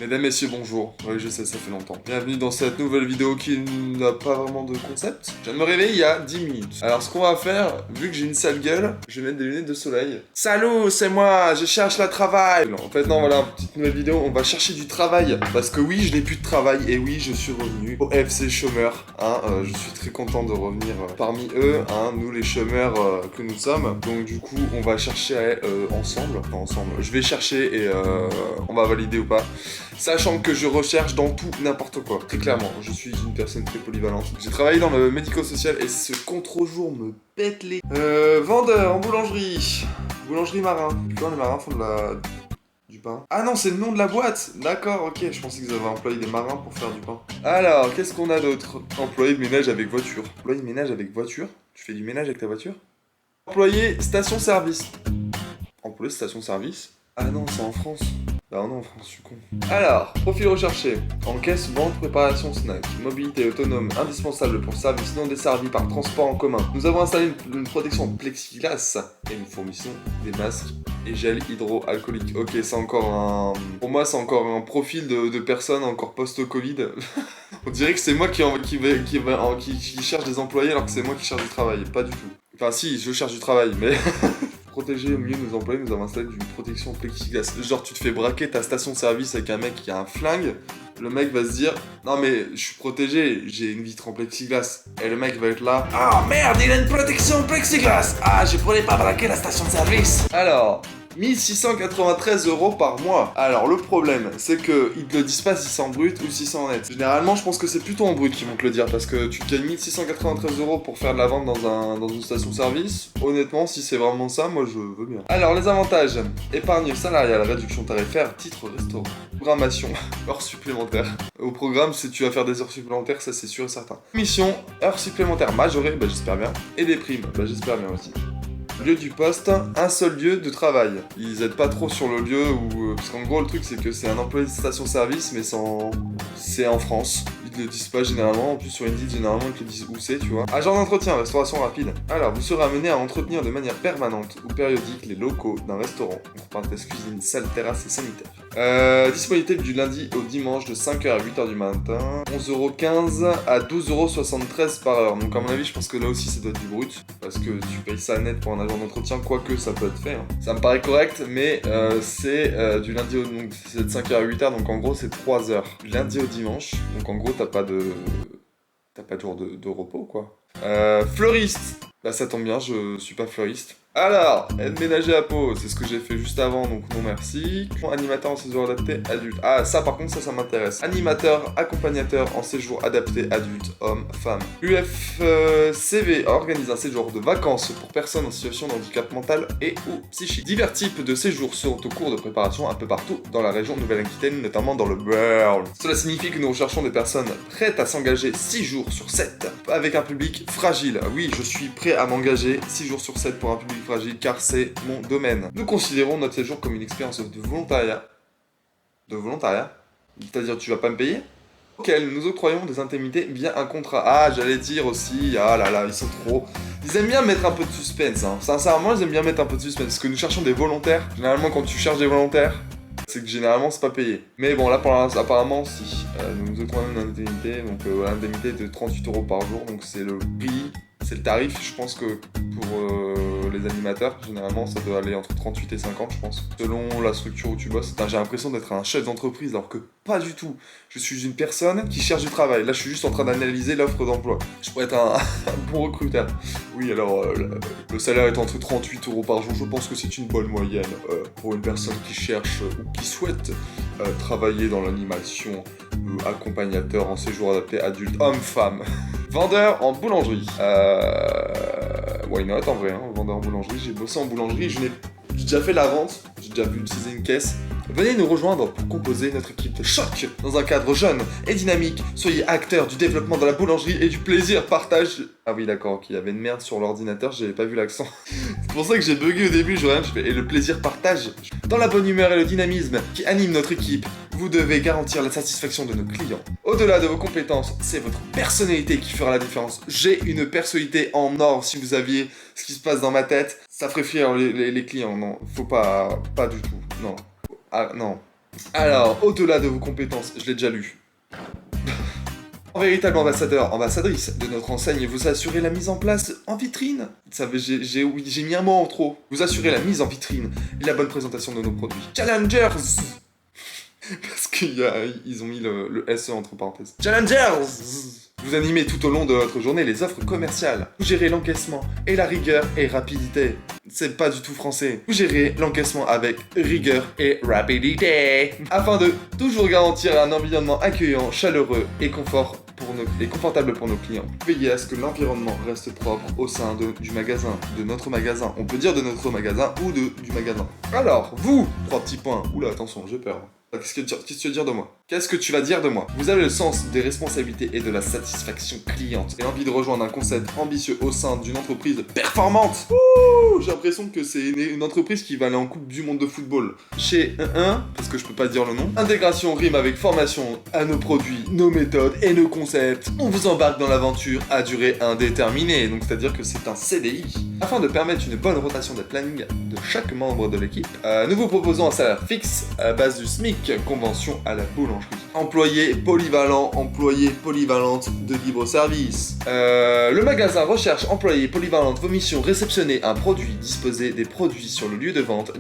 Mesdames, messieurs, bonjour. Oui, je sais, ça fait longtemps. Bienvenue dans cette nouvelle vidéo qui n'a pas vraiment de concept. Je viens de me réveiller il y a 10 minutes. Alors, ce qu'on va faire, vu que j'ai une sale gueule, je vais mettre des lunettes de soleil. Salut, c'est moi, je cherche le travail. Non, en fait, non, voilà, petite nouvelle vidéo, on va chercher du travail. Parce que oui, je n'ai plus de travail, et oui, je suis revenu au FC chômeur. Hein, je suis très content de revenir parmi eux, hein, nous les chômeurs que nous sommes. Donc, du coup, on va chercher ensemble. Enfin, ensemble. Je vais chercher et on va valider ou pas. Sachant que je recherche dans tout n'importe quoi. Très clairement, je suis une personne très polyvalente. J'ai travaillé dans le médico-social et ce contre-jour me pète les... vendeur en boulangerie. Boulangerie marin. Tu vois, les marins font du pain. Ah non, c'est le nom de la boîte. D'accord, ok. Je pensais qu'ils avaient employé des marins pour faire du pain. Alors, qu'est-ce qu'on a d'autre? Employé de ménage avec voiture. Employé de ménage avec voiture? Tu fais du ménage avec ta voiture? Employé station-service. Employé station-service? Ah non, c'est en France. Bah non, en France, je suis con. Alors, profil recherché. Encaisse, vente, préparation, snack. Mobilité autonome, indispensable pour services non desservis par transport en commun. Nous avons installé une protection en plexiglas et nous fournissons des masques et gel hydroalcoolique. Ok, c'est encore un... Pour moi, c'est encore un profil de personne encore post-Covid. On dirait que c'est moi qui cherche des employés alors que c'est moi qui cherche du travail. Pas du tout. Enfin si, je cherche du travail, mais... Protéger au mieux nos employés, nous avons installé une protection en plexiglas. Genre, tu te fais braquer ta station-service avec un mec qui a un flingue, le mec va se dire « Non mais, je suis protégé, j'ai une vitre en plexiglas. » Et le mec va être là « Ah merde, il a une protection en plexiglas. Ah, je pourrais pas braquer la station-service. » Alors... 1693 € par mois. Alors le problème, c'est que ils te le disent pas si c'est en brut ou si c'est en net. Généralement, je pense que c'est plutôt en brut qu'ils vont te le dire parce que tu gagnes 1693 € pour faire de la vente dans une station-service. Honnêtement, si c'est vraiment ça, moi je veux bien. Alors les avantages: épargne salariale, réduction tarifaire, titre restaurant, programmation, heures supplémentaires. Au programme, si tu vas faire des heures supplémentaires, ça c'est sûr et certain. Mission, heures supplémentaires majorées, bah j'espère bien. Et des primes, bah j'espère bien aussi. Lieu du poste, un seul lieu de travail. Ils aident pas trop sur le lieu où... parce qu'en gros, le truc, c'est que c'est un employé de station-service, mais c'est en France. Ils le disent pas généralement. En plus, sur Indeed, généralement, ils te disent où c'est, tu vois. Agent d'entretien, restauration rapide. Alors, vous serez amené à entretenir de manière permanente ou périodique les locaux d'un restaurant. Entre parenthèses, cuisine, salle, terrasse et sanitaire. Disponibilité du lundi au dimanche de 5h à 8h du matin. 11,15 € à 12,73 € par heure. Donc, à mon avis, je pense que là aussi, ça doit être du brut. Parce que tu payes ça net pour un agent d'entretien, quoique ça peut être fait. Hein. Ça me paraît correct, mais c'est du lundi au... Donc, c'est de 5h à 8h, donc en gros, c'est 3 heures. Du lundi au dimanche. Donc, en gros, t'as pas de jour de repos, quoi. Fleuriste. Bah, ça tombe bien, je suis pas fleuriste. Alors, aide ménager à peau, c'est ce que j'ai fait juste avant, donc non merci. Animateur en séjour adapté adulte. Ah, ça par contre, ça m'intéresse. Animateur, accompagnateur en séjour adapté adulte, homme, femme. UFCV organise un séjour de vacances pour personnes en situation de handicap mental et ou psychique. Divers types de séjours sont au cours de préparation un peu partout dans la région de Nouvelle-Aquitaine, notamment dans le Bearn. Cela signifie que nous recherchons des personnes prêtes à s'engager 6 jours sur 7 avec un public fragile. Oui, je suis prêt à m'engager 6 jours sur 7 pour un public fragile car c'est mon domaine. Nous considérons notre séjour comme une expérience de volontariat. De volontariat? C'est-à-dire tu vas pas me payer? Auquel nous octroyons des indemnités via un contrat. Ah, j'allais dire aussi, ah là là, ils sont trop... Ils aiment bien mettre un peu de suspense, hein. Sincèrement, ils aiment bien mettre un peu de suspense. Parce que nous cherchons des volontaires. Généralement, quand tu cherches des volontaires, c'est que généralement, c'est pas payé. Mais bon, là, apparemment, si. Nous octroyons une indemnité, donc l'indemnité est de 38 € par jour. Donc c'est le prix... C'est le tarif, je pense que pour les animateurs, généralement ça doit aller entre 38 et 50, je pense. Selon la structure où tu bosses. Putain, j'ai l'impression d'être un chef d'entreprise alors que pas du tout. Je suis une personne qui cherche du travail. Là, je suis juste en train d'analyser l'offre d'emploi. Je pourrais être un bon recruteur. Oui, alors, le salaire est entre 38 € par jour. Je pense que c'est une bonne moyenne pour une personne qui cherche ou qui souhaite travailler dans l'animation, accompagnateur en séjour adapté adulte, homme-femme. Vendeur en boulangerie. Why not en vrai, hein, vendeur en boulangerie. J'ai bossé en boulangerie, j'ai déjà fait la vente, j'ai déjà vu utiliser une caisse. Venez nous rejoindre pour composer notre équipe de choc dans un cadre jeune et dynamique. Soyez acteurs du développement de la boulangerie et du plaisir partage. Ah oui d'accord, ok, il y avait une merde sur l'ordinateur, j'avais pas vu l'accent. C'est pour ça que j'ai bugué au début, je fais et le plaisir partage. Dans la bonne humeur et le dynamisme qui anime notre équipe, vous devez garantir la satisfaction de nos clients. Au-delà de vos compétences, c'est votre personnalité qui fera la différence. J'ai une personnalité en or, si vous aviez ce qui se passe dans ma tête, ça ferait fier les clients, non, faut pas du tout, non. Ah non, Alors, au-delà de vos compétences, je l'ai déjà lu. En véritable ambassadeur, ambassadrice de notre enseigne, vous assurez la mise en place en vitrine. Vous savez, j'ai mis un mot en trop. Vous assurez la mise en vitrine et la bonne présentation de nos produits. Challengers. Parce qu'ils ont mis le SE entre parenthèses. Challengers. Vous animez tout au long de votre journée les offres commerciales. Vous gérez l'encaissement et la rigueur et rapidité. C'est pas du tout français. Vous gérez l'encaissement avec rigueur et rapidité. Afin de toujours garantir un environnement accueillant, chaleureux et confortable pour nos clients. Veillez à ce que l'environnement reste propre au sein du magasin, de notre magasin. On peut dire de notre magasin ou du magasin. Alors, vous, 3 petits points. Oula, attention, j'ai peur. Qu'est-ce que tu veux dire de moi? Qu'est-ce que tu vas dire de moi? Vous avez le sens des responsabilités et de la satisfaction cliente et l'envie de rejoindre un concept ambitieux au sein d'une entreprise performante. Ouh, j'ai l'impression que c'est une entreprise qui va aller en Coupe du Monde de football. Chez 1, parce que je peux pas dire le nom. Intégration rime avec formation à nos produits, nos méthodes et nos concepts. On vous embarque dans l'aventure à durée indéterminée, donc c'est-à-dire que c'est un CDI. Afin de permettre une bonne rotation des plannings de chaque membre de l'équipe, nous vous proposons un salaire fixe à la base du SMIC. Convention à la boulangerie. Employé polyvalent, employé polyvalente de libre service. Le magasin recherche employé polyvalente. Vos missions: réceptionner un produit, disposer des produits sur le lieu de vente,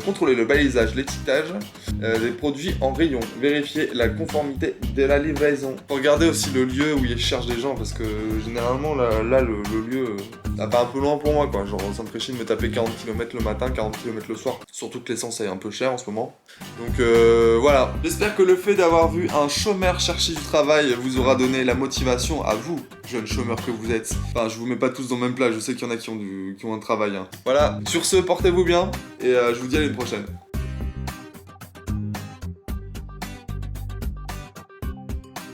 contrôler le balisage, l'étiquetage des produits en rayon, vérifier la conformité de la livraison. Regardez aussi le lieu où ils cherchent des gens parce que généralement là le lieu ça va un peu loin pour moi quoi. Genre ça me ferait chier de me taper 40 km le matin, 40 km le soir. Surtout que l'essence est un peu chère en ce moment. Donc voilà. J'espère que le fait d'avoir vu un chômeur chercher du travail vous aura donné la motivation à vous, jeunes chômeurs que vous êtes. Enfin, je vous mets pas tous dans le même plat, je sais qu'il y en a qui ont un travail. Hein. Voilà. Sur ce, portez-vous bien et je vous dis à l'année prochaine.